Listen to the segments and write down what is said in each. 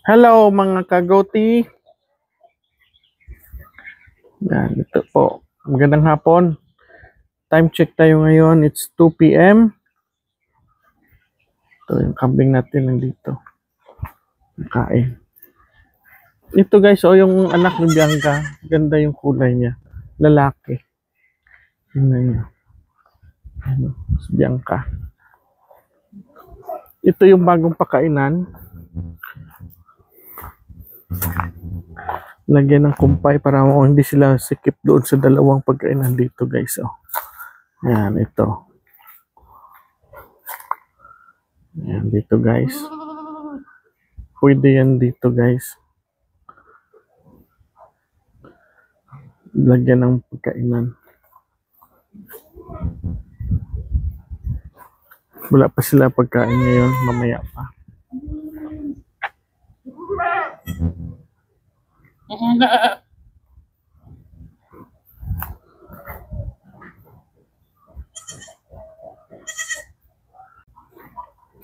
Hello mga kagoti. Yan, ito po. Magandang hapon. Time check tayo ngayon. It's 2 p.m. Ito yung kambing natin nandito. Kain. Ito guys, yung anak ni Bianca. Ganda yung kulay niya. Lalaki. Tingnan niyo. Si Bianca. Ito yung bagong pakainan. Lagyan ng kumpay para hindi sila sikip doon sa dalawang pagkainan dito guys. Yan, ito. Yan, dito guys. Pwede yan dito guys. Lagyan ng pagkainan. Wala pa sila pagkain ngayon. Mamaya pa.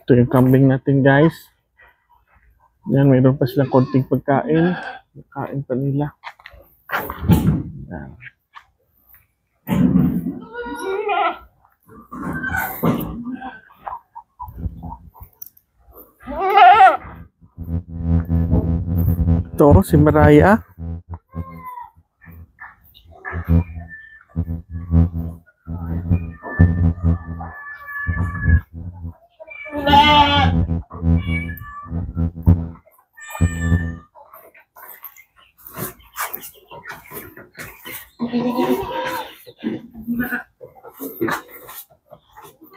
Ito yung kambing natin guys. Yan, mayroon pa silang konting pagkain. Pagkain pa nila. Yan. Ito, si Mariah.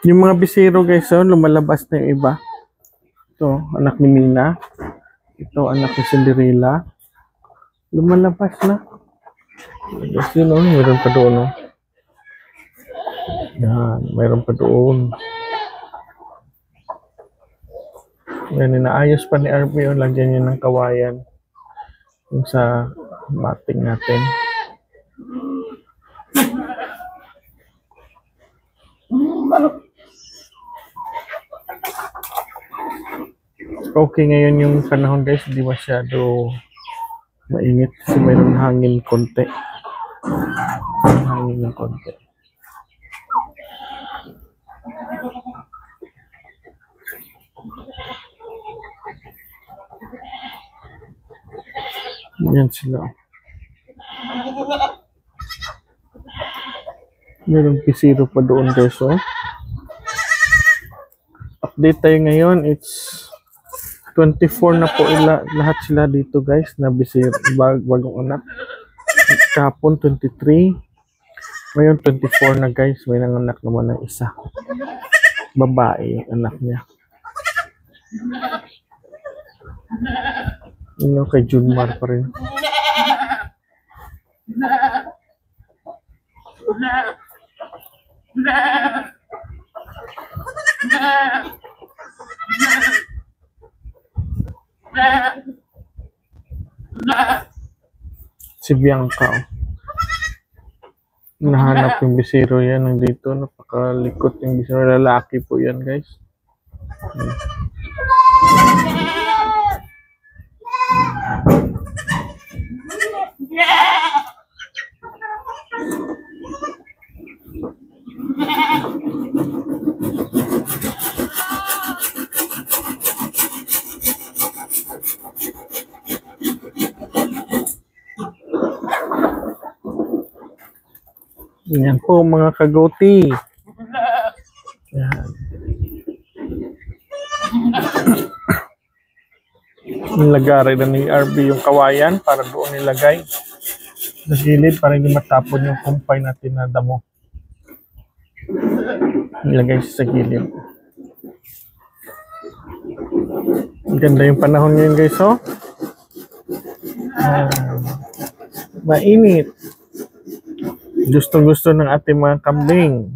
Yung mga bisiro guys, lumalabas na yung iba. Ito, anak ni Mina. Ito, anak ni Cinderella. Lumalabas na. Guys, yun mayroon pa doon. Yan, mayroon pa doon. Yan, inaayos pa ni RP yung lagyan niya ng kawayan. Yung sa mating natin. Okay ngayon yung panahon guys, hindi masyado mainit kasi mayroon hangin konti. Hangin ng konti. Yan sila. Mayroong pisiro pa doon guys. Update tayo ngayon. It's 24 na po lahat sila dito guys na bisir bagong anak. Kahapon 23. Ngayon 24 na guys. May nanganak naman ng isa. Babae anak niya. Yun kay Junmar pa rin. Si Bianca. Nahanap yung bisiro yan nandito. Napakalikot yung bisiro. Lalaki po yan guys. Yan po mga kagoti. Yan. Nilagay na ni RB yung kawayan para doon nilagay sa gilid para hindi matapon yung kumpay natin na damo. Nilagay sa gilid. Ganda yung panahon ngayon guys, mainit. Gusto ng ating mga kambing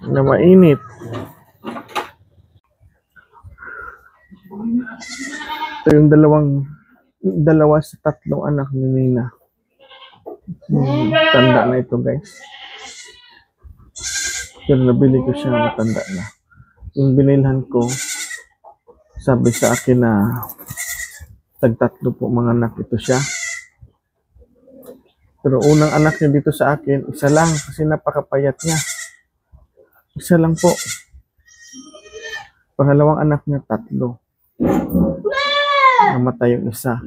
na mainit. Ito yung dalawa sa tatlong anak ni Nina. Tanda na ito guys. Pero nabili ko siya, matanda na. Yung binilhan ko sabi sa akin na tagtatlo po mga anak ito siya. Pero unang anak niya dito sa akin, isa lang kasi napakapayat niya. Isa lang po. Pangalawang anak niya, 3. Namatay yung isa.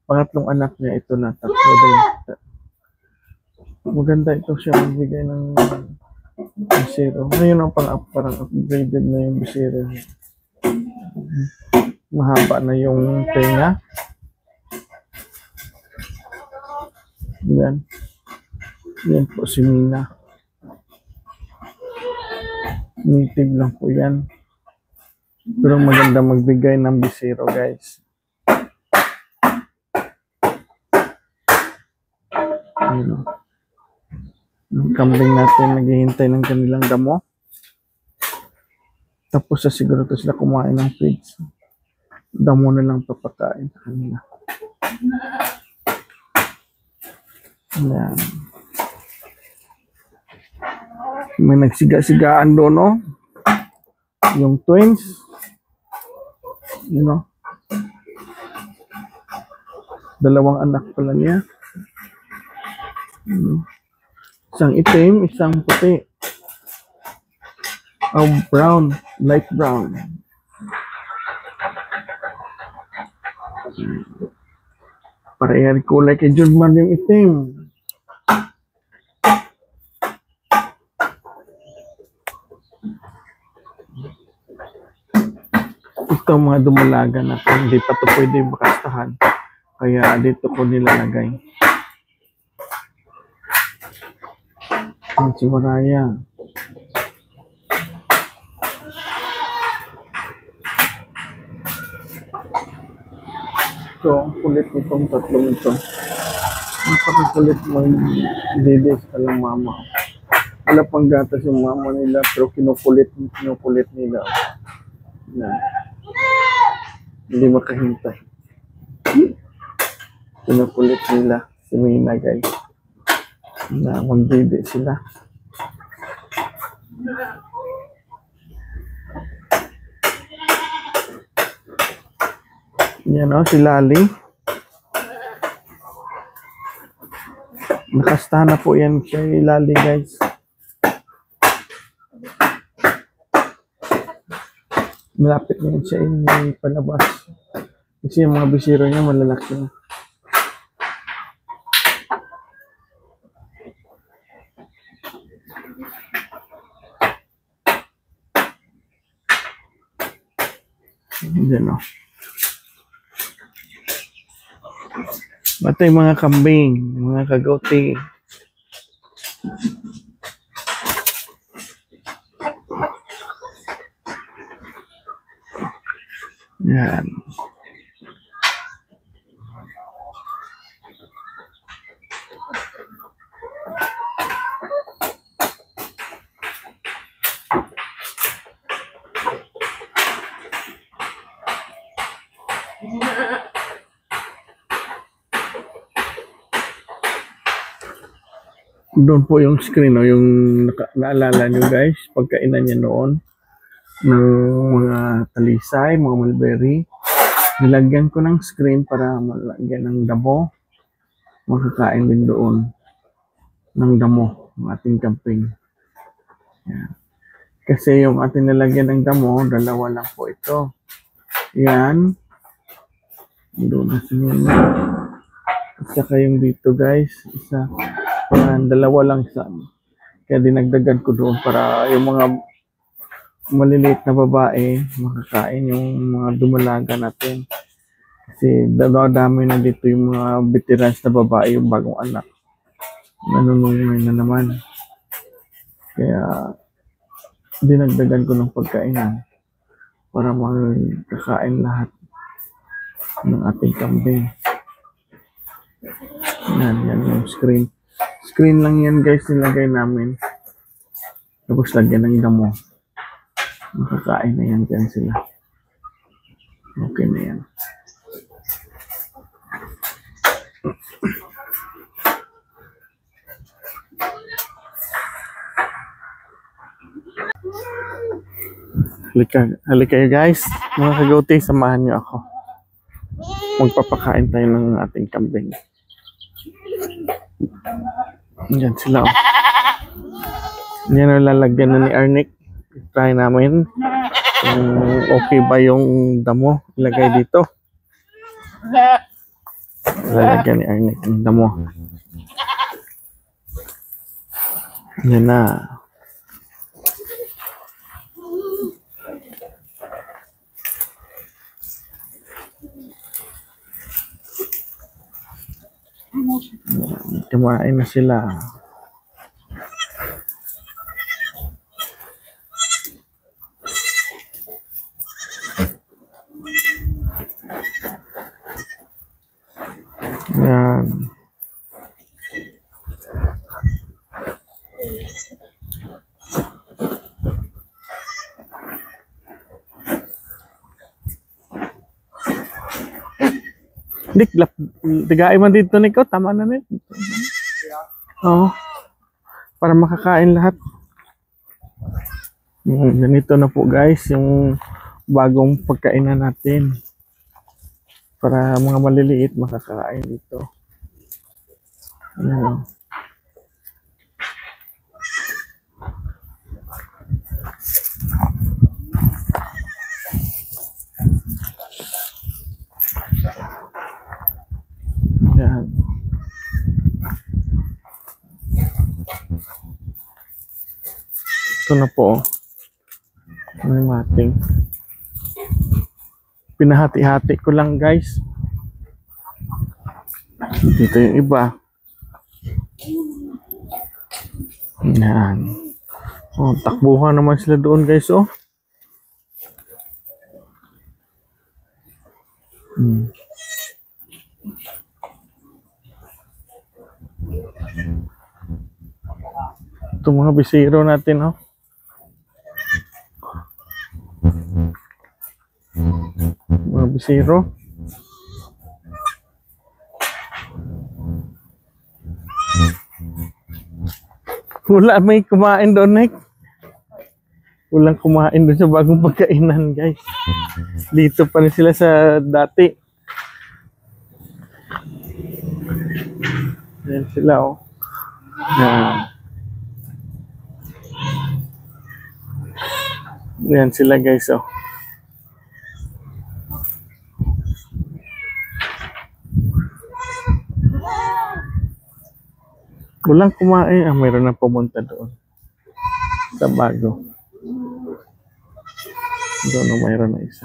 Pangatlong anak niya, ito na, 3 din. Maganda ito siya magbigay ng bisero. Ngayon ang parang upgraded na yung bisero. Mahaba na yung tenga. Yan. Yan po si Mina. Native lang po yan. Pero maganda magbigay ng bisero, guys. Ayun. Ang kambing natin naghihintay ng kanilang damo. Tapos sa siguro to sila kumain ng feeds. Damo na lang papakain sa kanila. Ayan. May nagsiga-sigaan doon, no? Yung twins. You know? 2 anak pala niya. Isang itim, isang puti. Oh, brown. Light brown. Parehan kulay kay Judman yung itim. Ito mga dumalaga na hindi pa ito pwede makastahan. Kaya dito ko nilalagay. Ang si Maraya. So, ang kulit nitong 3 ito. Napakakulit mo didis ka lang mama. Wala pang gatas yung mama nila pero kinukulit nila. Na, hindi makahintay. Kinukulit nila si Mina, guys. Na magdidi sila. Yan o, si Lali. Nakastahan na po yan kay Lali, guys. Malapit na yan siya yung palabas. Kasi yung mga bisiro niya malalaki na. Diyan o. Ito yung mga kambing, mga kagote. Yan. Doon po yung screen, no? Yung naalala nyo, guys, pagkainan niya noon ng mga talisay, mga mulberry. Nilagyan ko ng screen para malagyan ng damo. Makakain din doon ng damo ng ating camping. Yan. Kasi yung ating nilagyan ng damo, 2 lang po ito. Yan. Doon na sinunod. At saka yung dito, guys, isa. 2 lang sa kaya dinagdagan ko doon para yung mga maliliit na babae makakain yung mga dumalaga natin kasi dami na dito yung mga veterans na babae yung bagong anak nanunungay na naman kaya dinagdagan ko ng pagkainan para makakain lahat ng ating kambing. Yan yung screen lang yan, guys, nilagay namin. Tapos lagyan ng damo. Makakain na yan dyan sila. Okay na yan. Halika guys. Mga kagote, samahan niyo ako. Magpapakain tayo ng ating kambing. Yan sila. Oh. Yan ang lalagyan na ni Arnick. Try namin kung okay ba yung damo ilagay dito. Lalagyan ni Arnick yung damo. Yan na. Kumain na sila. Yan. Dik, tigay man dito ni ko. Tama na rin. Oo. Para makakain lahat. Ganito na po guys, yung bagong pagkainan natin. Para mga maliliit makakain dito. Ayan. Ayan. Ito na po. May mating. Pinahati-hati ko lang guys. Dito yung iba. Ayan. Oh, takbuhan naman sila doon guys. Oh. Ito mga bisiro natin. Oh. Mga bisiro. Wala may kumain doon, Nick. Walang kumain doon sa bagong pagkainan, guys. Dito pa rin sila sa dati. Yan sila, oh. Yan. Yan sila, guys, oh. Walang kumain. Mayroon na pumunta doon. Sa bago. Doon mayroon na isa.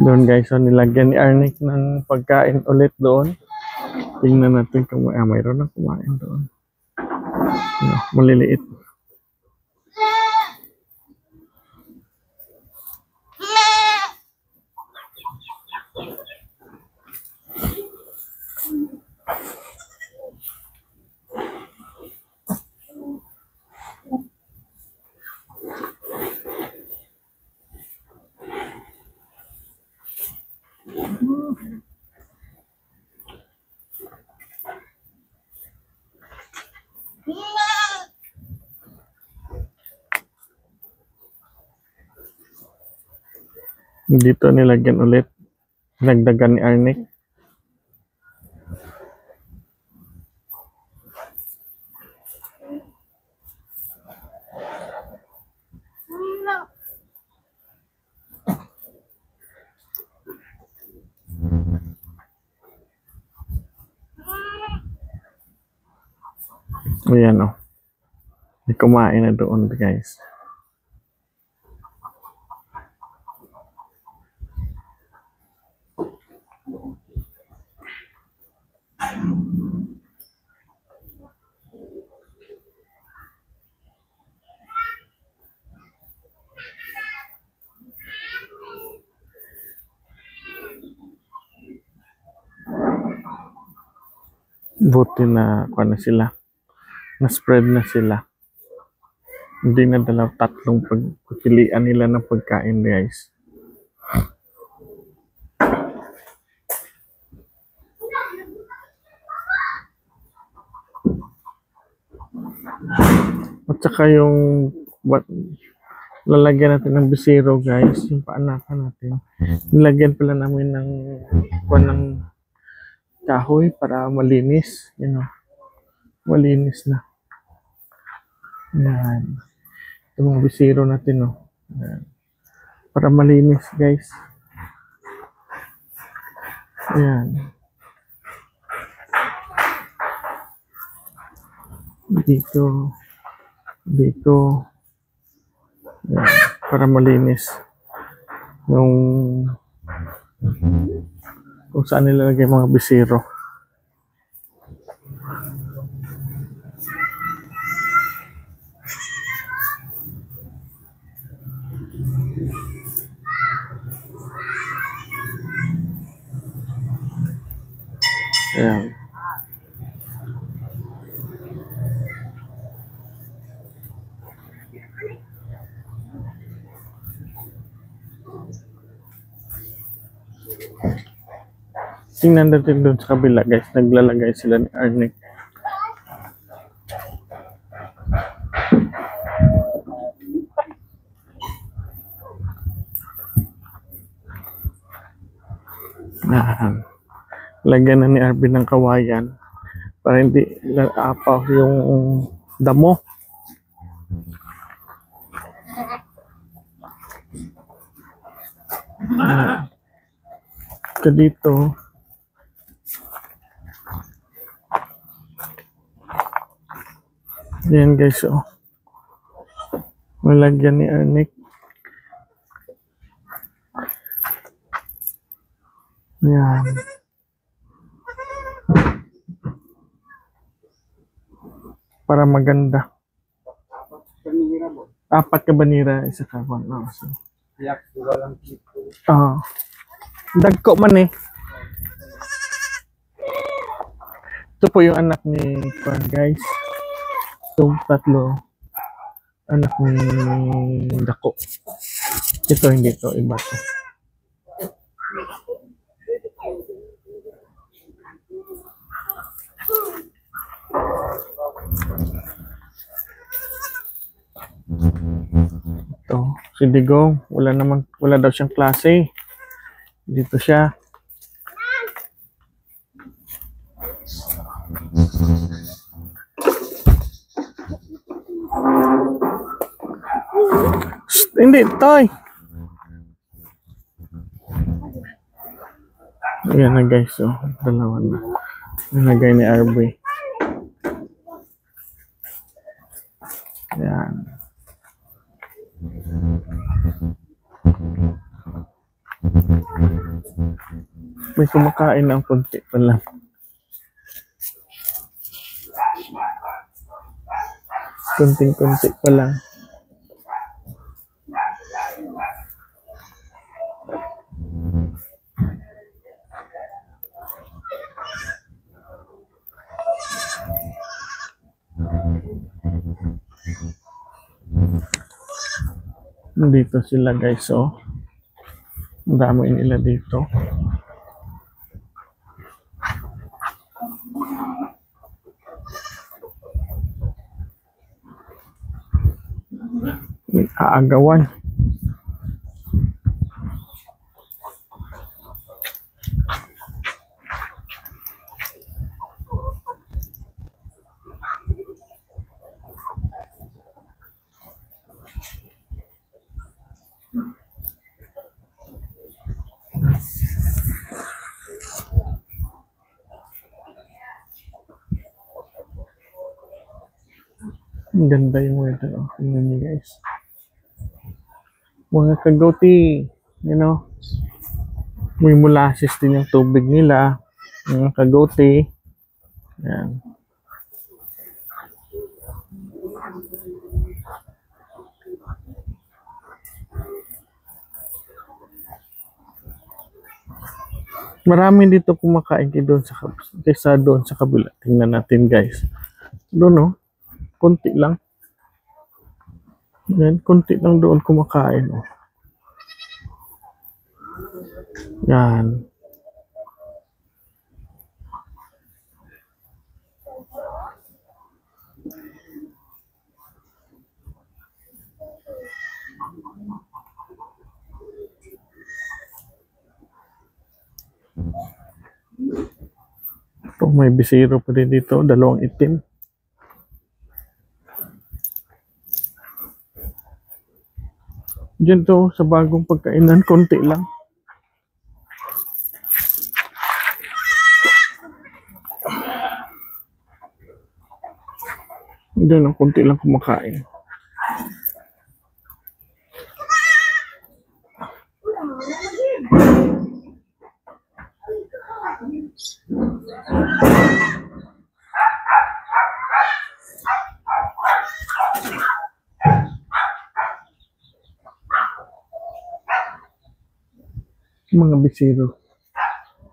Doon guys, so nilagyan ni Arnick ng pagkain ulit doon. Tingnan natin kung mayroon na kumain doon. Maliliit. Dito nilagyan ulit. Nagdagan ni Arnick. Ayan, oh. May kumain na doon guys. Buti na kuha na sila. Na-spread na sila. Hindi na dalaw tatlong pagpilian nila ng pagkain, guys. At saka yung lalagyan natin ng bisero, guys, yung paanakan natin. Nilagyan pala namin ng kahoy para malinis, malinis na. Yan. Yung mga bisero natin, yan. Para malinis, guys. Ayan. Dito. Yan. Para malinis. Kung saan nilalagay mga bisero. Ayan. Tingnan natin doon sa kabila, guys. Naglalagay sila ni Arnick. Lagyan na ni Arvin ng kawayan para hindi apaw yung damo. Dito yan, guys, malagyan ni Arnick. Yan. Para maganda. 4 ka banira, isa ka ba? Dagko man eh. Ito po yung anak ni Juan, guys. Itong 3 anak ni Dako. Ito hindi to, iba to. Ito, si Digong, wala daw siyang klase. Dito siya. Hindi, toy. Ayan na, guys, dalawa na. Nilagay ni RB. Ayan. May kumakain ng konti pa lang. Konting-konti pa lang. Dito sila, guys, ang dami nila dito. Aagawan. Ang ganda yung weather. Tingnan niyo, guys. Mga kagoti, may molasses din yung tubig nila. Mga kagoti. Yan. Marami dito kumakain kaysa doon sa kabila. Tingnan natin guys. Doon no, konti lang. Yan, konti lang doon kumakain. Oh. Yan. Ito, may bisiro pa rin dito, dalawang itim. Diyan to, sa bagong pagkainan, konti lang. Diyan, konti lang kumakain. Mga bisiro.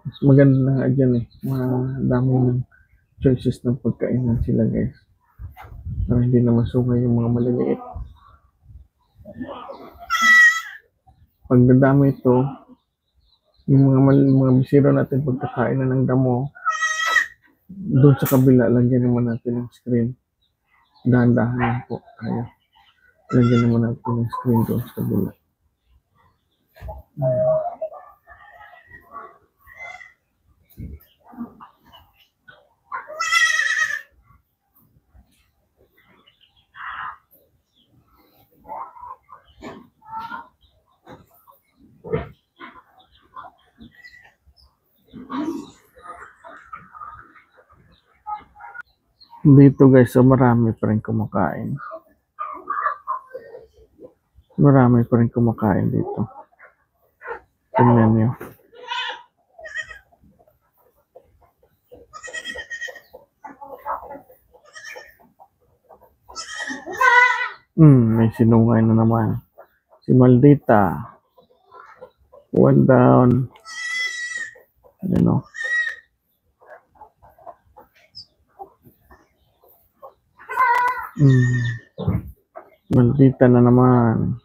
Mas maganda na nga dyan eh. Dami ng choices ng pagkainan sila guys. Para hindi na masungay yung mga maliliit. Pag nadami ito, yung mga bisiro natin pagkakain na ng damo, doon sa kabila, lagyan naman natin ng screen. Dahan-dahan lang po tayo. Lagyan naman natin ng screen doon sa kabila. Dito guys, so marami pa rin kumakain. Marami pa rin kumakain dito. Tingnan nyo. May sinungay na naman. Si Maldita. One down. You know. Maldita na naman.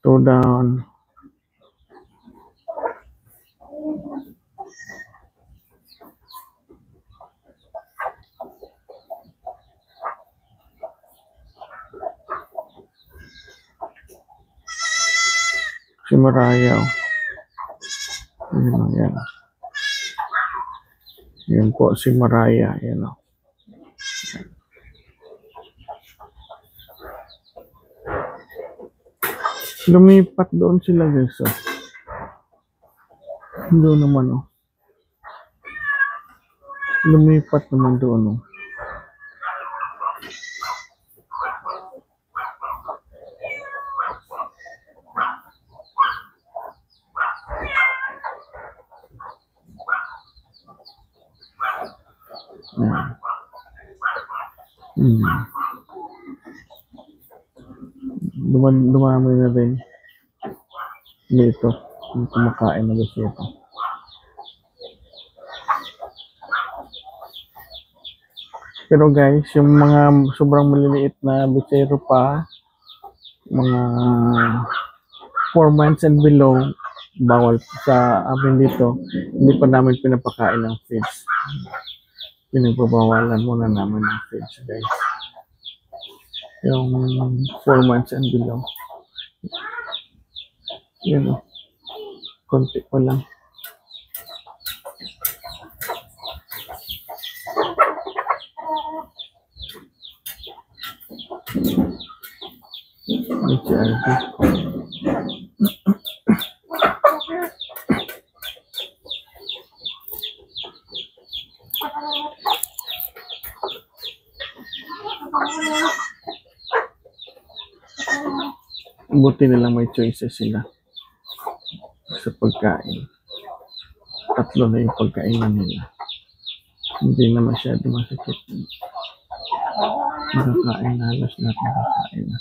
2 down. Si Mariah. Yan. Yan po si Mariah. Yan o. Lumipat doon sila guys. Oh. Doon naman oh. Lumipat naman doon oh. Dumami na rin dito yung kumakain na bisito. Pero guys, yung mga sobrang maliliit na bisero pa, mga 4 months and below, bawal sa amin dito. Hindi pa namin pinapakain ng feeds. Pinagbabawalan muna namin ng feeds guys. Yung 4 months and below. Yun o. Konti pa lang. Buti na lang may choices sila sa pagkain. 3 na yung pagkainan nila. Hindi na masyado masakit. Nakakain na, halos lahat nakakain na.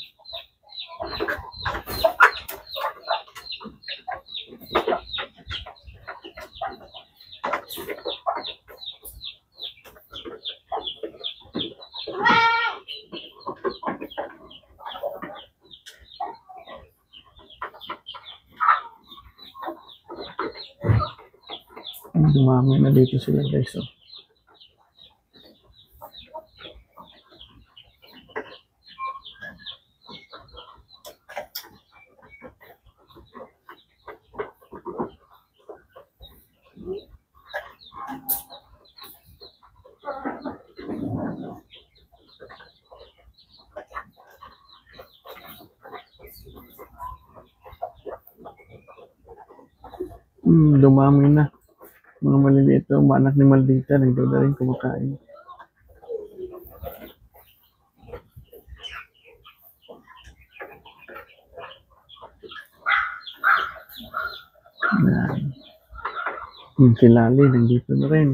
Dumami na dito sila guys. Oh. Dumami na. Mga maliliit na anak ni Maldita, nagdala rin kumakain. Yan. Yung si Lali, nandito na rin.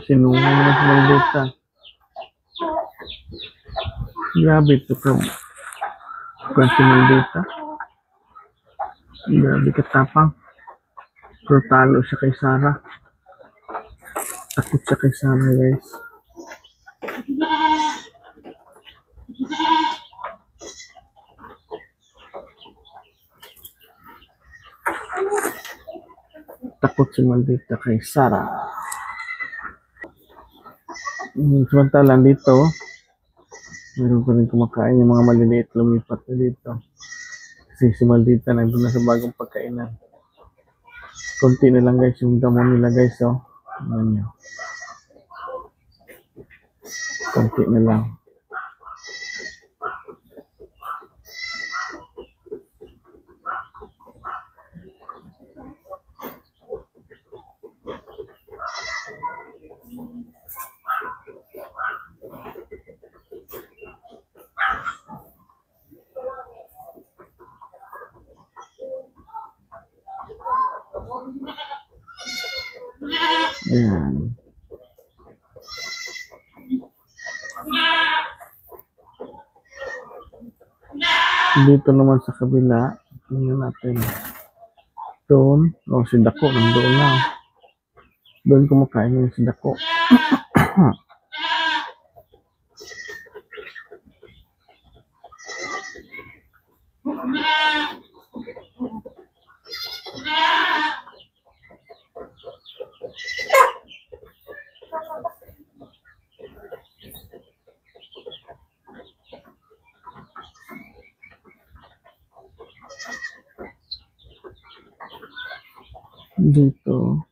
Sinungan na si Maldita. Grabe ito ka. Kung si Maldita. Grabe katapang. Pero talo siya kay Sarah. Takot siya kay Sarah guys. Takot si Maldita kay Sarah. Samantalang dito, meron pa rin kumakain yung mga maliliit lumipat na dito. Kasi si Maldita nandun na sa bagong pagkainan. Konti na lang guys yung damo nila guys. Oh. Ayan nyo. Konti na lang. Ayan. Dito naman sa kabila, tingnan natin. Doon, si Dako, nandoon na. Doon kumakain yung si Dako. Dito.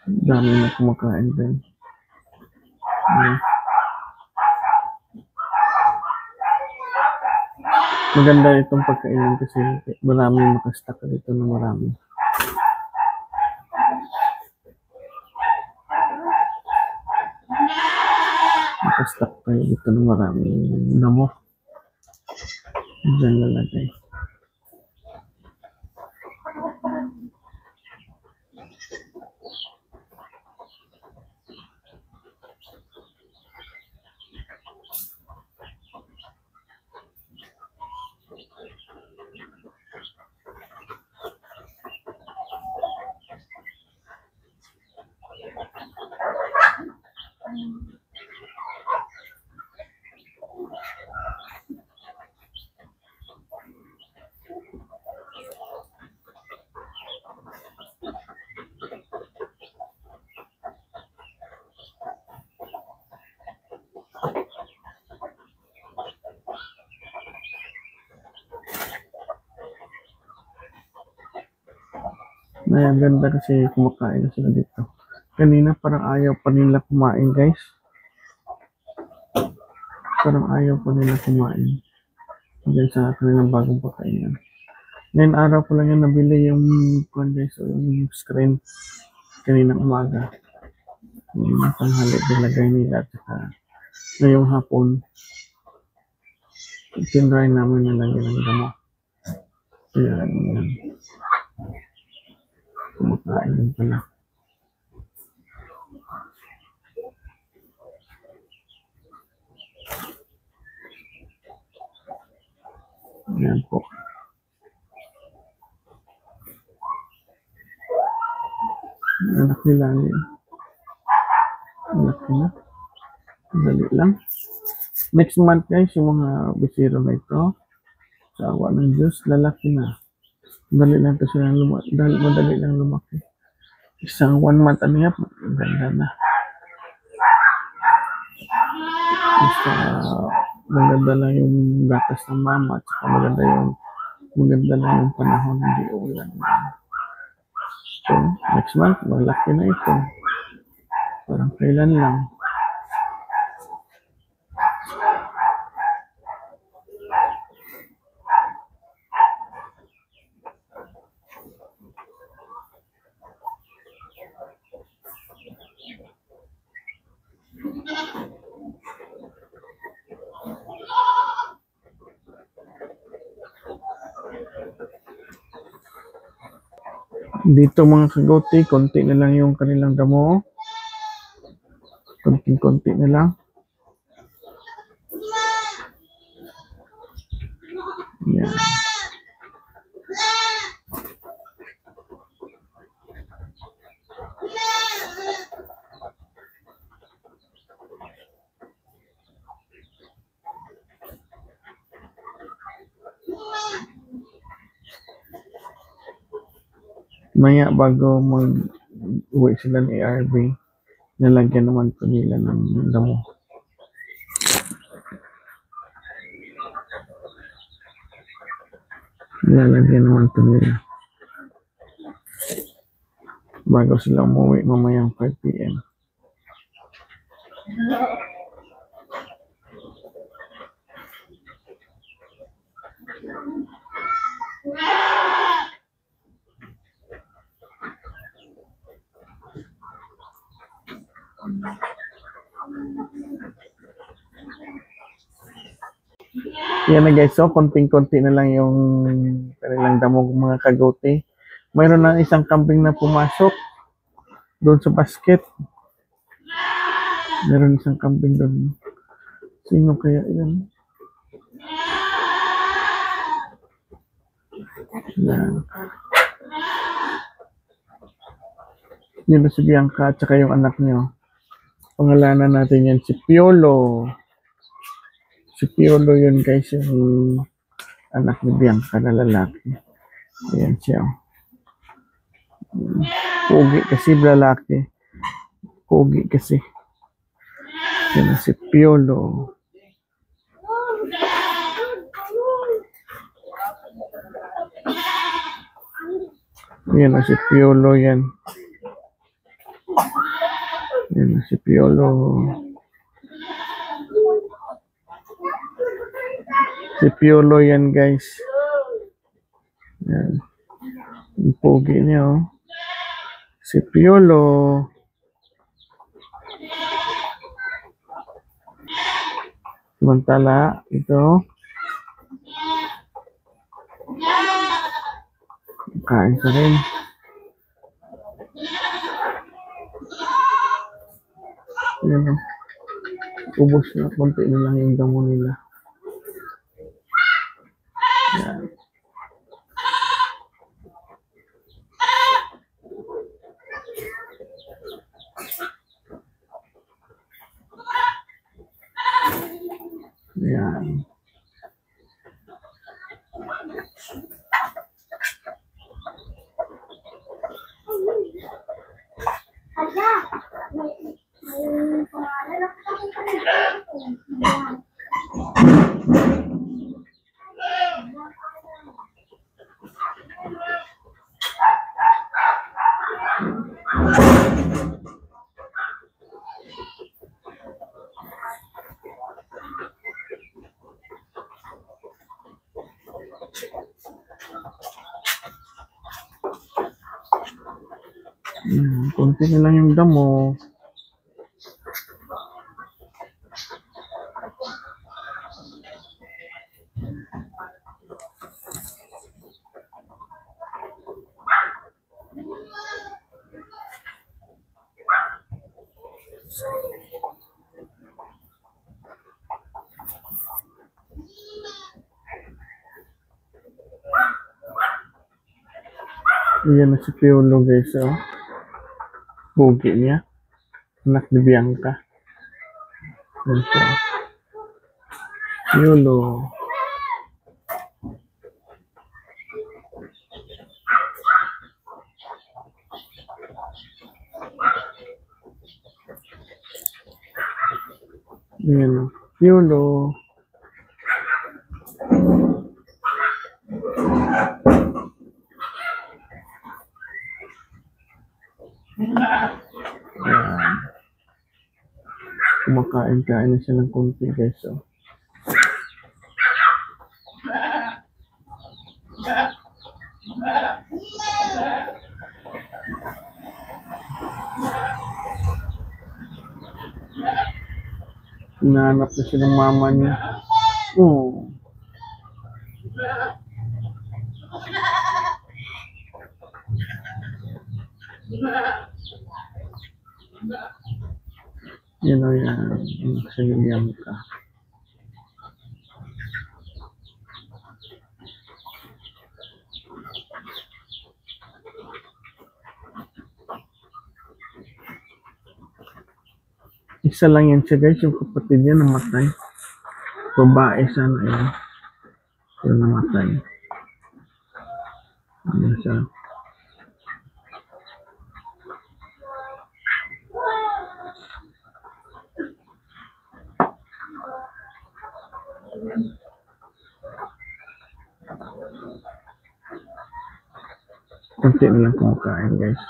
Dami na kumakain din. Maganda itong pagkainan kasi marami makastak dito na marami. Makastak kayo dito na marami damo. Diyan lalagay. Ay, ang ganda kasi kumakain sila dito. Kanina parang ayaw pa nila kumain guys. Parang ayaw pa nila kumain. Diyan sa kanilang bagong pagkainan. Ngayon araw ko lang yung nabili yung guys, yung screen kaninang umaga. Yung tanghali nilagay nila at saka ngayong hapon tinry namin nilagay ng damo. Yan. Kumakain din pala. Yan po. Anak nila yun. Anak nila. Dali lang. Next month guys, yung mga bisiro na ito, sa awa ng Diyos, lalaki na. Madali lang ito sila lumaki. Madali lang lumaki. Isang 1 month ano yan, ganda na. Basta maganda lang yung gatas ng mama at saka maganda lang yung panahon, hindi ulan. So, next month, malaki na ito. Parang kailan lang. Dito mga kagote, konti na lang yung kanilang damo. Konti na lang. Yan. Maya bago mag-uwi sila ni RV, nalagyan naman po nila ng damo. Nalagyan naman po nila. Bago sila umuwi mamayang 5 PM. Yan na guys, so konting-konti na lang yung kanilang damo mga kagote. Mayroon na isang kambing na pumasok doon sa basket. Meron isang kambing doon. Sino kaya yan? Yan. Yun na si Bianca at saka yung anak niyo. Pangalanan natin yan si Piolo. Si Piolo yun guys, yung anak ni Bianca na lalaki. Ayan siya. Pogi kasi lalaki. Pogi kasi. Yan na si Piolo. Yan na si Piolo yan. Yan na si Piolo. Si Piolo yan guys. Yan. Yung pogi niya oh. Si Piolo. Samantala, ito. Kain sa rin. Yan o. Ubos na. Konti na lang yung damo nila. Yan. Yan. Konti na lang yung damo. Yan na si Piolo guys, oh. Bugi niya. Anak ni Bianca. Yan siya. Piolo. Yan, Piolo. Yan. Kumakain-kain na siya ng konti guys, oh. Hinahanap na siya ng mama niya. Oh. Yan o yan. Siniliyam ka. Isa lang yan siya guys, yung kapatid niya namatay. Babae sana yun. Yung namatay. Ano siya? Kunti na lang kumakain guys.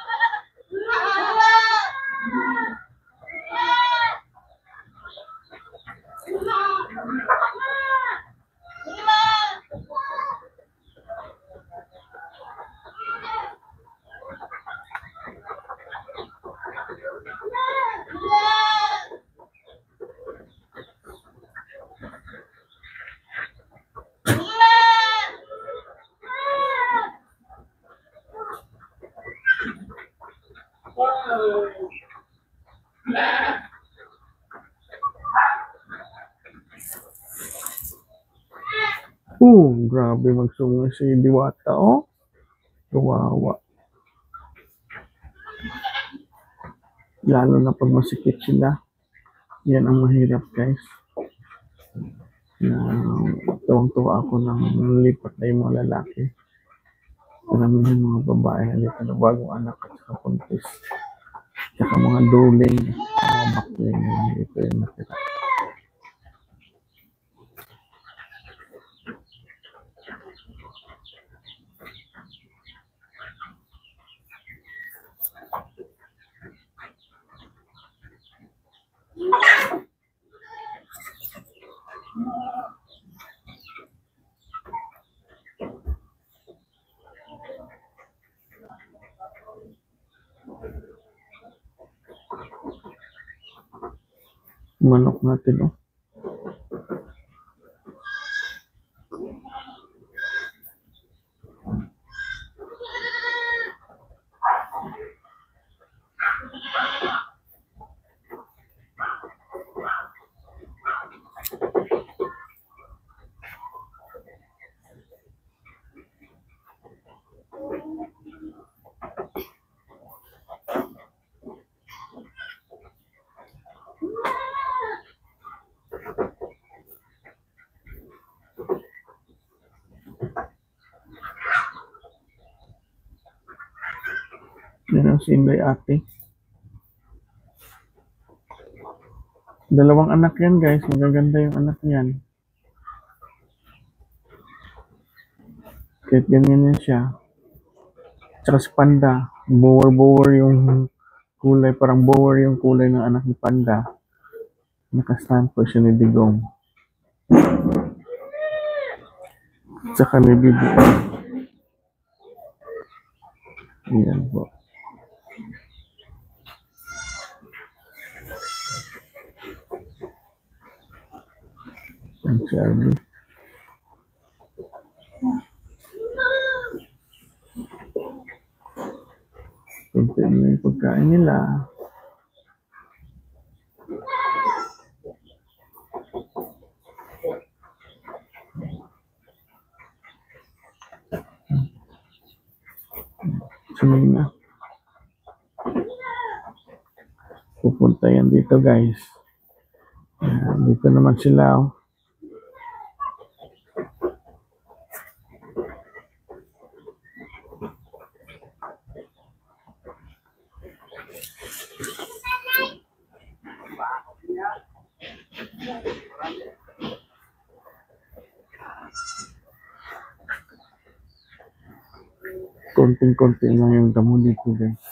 Grabe magsungo si Diwata, oh. Kawawa. Lalo na pag masikip sila. Yan ang mahirap, guys. Na tuwang-tuwa ako nang lipat na yung mga lalaki. Marami yung mga babae na dito na bagong anak at saka puntis. Saka mga duling, mga bakling na dito yung nakita. Manok natin, oh. Yan ang sinday ate. Dalawang anak yan guys. Magaganda yung anak niyan. Kahit ganyan yan siya. Tsaka si Panda. Bower yung kulay. Parang bower yung kulay ng anak ni Panda. Nakastand po siya ni Digong. Tsaka ni Bibi. Yan po. Ang sabi. Kunti na yung pagkain nila. Sunod na. Pupunta yan dito guys. Dito naman sila oh. Konting-konti lang yung damo dito guys.